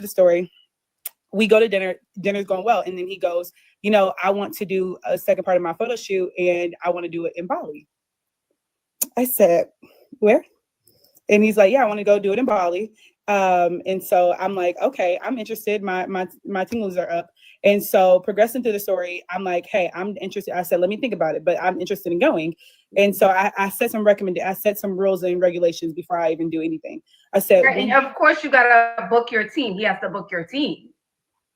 the story. We go to dinner. Dinner's going well, and then he goes, you know, I want to do a second part of my photo shoot, and I want to do it in Bali. I said, where? And he's like, yeah, I want to go do it in Bali. And so I'm like, okay, I'm interested. My tingles are up. And so progressing through the story, I'm like, hey, I'm interested. I said, let me think about it, but I'm interested in going. And so I set some I set some rules and regulations before I even do anything. I said, right, and of course you gotta book your team. He has to book your team.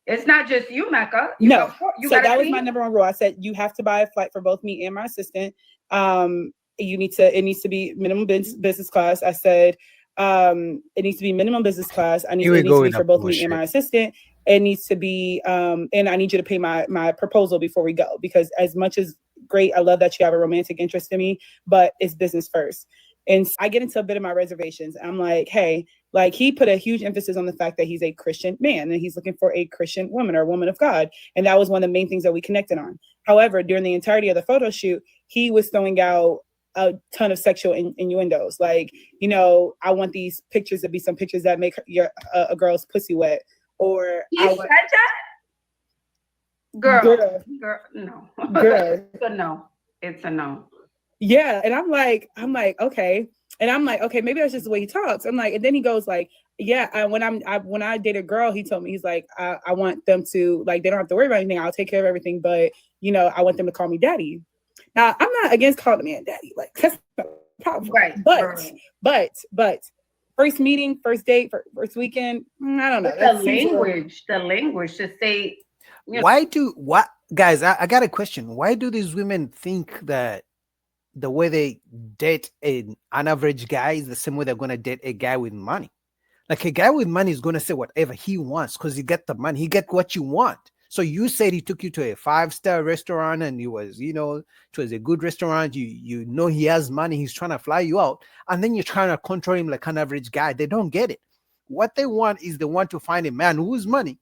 It's not just you, Mecca. No. You So got a that was team. my number one rule. I said, you have to buy a flight for both me and my assistant. It needs to be minimum business class. I said, it needs to be minimum business class. Here we It needs go to be with for that both me and bullshit. my assistant. It needs to be, and I need you to pay my proposal before we go, because as much as great, I love that you have a romantic interest in me, but it's business first. And so I get into a bit of my reservations. I'm like, hey, like, he put a huge emphasis on the fact that he's a Christian man and he's looking for a Christian woman or a woman of God. And that was one of the main things that we connected on. However, during the entirety of the photo shoot, he was throwing out a ton of sexual innuendos. Like, you know, I want these pictures to be some pictures that make a girl's pussy wet. Or He I said want, that, girl, girl, girl, no. girl. It's a no. It's a no. Yeah. And I'm like, okay. And I'm like, okay, maybe that's just the way he talks. I'm like, and then he goes like, yeah, when I date a girl, he told me, he's like, I want them to, like, they don't have to worry about anything. I'll take care of everything. But, you know, I want them to call me daddy. Now, I'm not against calling a man daddy. Like, that's not a problem. Right. But first meeting, first date, first weekend, I don't know. But That seems the language to say, you know, What guys? I got a question. Why do these women think that the way they date an average guy is the same way they're gonna date a guy with money? Like, a guy with money is gonna say whatever he wants because he get the money. He get what you want. So you said he took you to a 5-star restaurant and it was, it was a good restaurant. You know he has money. He's trying to fly you out, and then you're trying to control him like an average guy. They don't get it. What they want is they want to find a man who has money,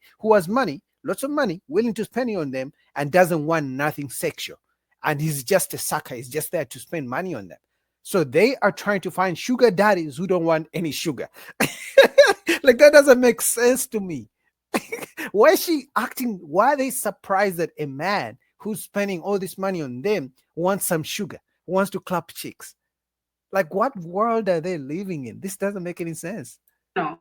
lots of money, willing to spend it on them, and doesn't want nothing sexual. And he's just a sucker. He's just there to spend money on them. So they are trying to find sugar daddies who don't want any sugar. Like, that doesn't make sense to me. Why is she acting? Why are they surprised that a man who's spending all this money on them wants some sugar, wants to clap chicks? Like, what world are they living in? This doesn't make any sense. no.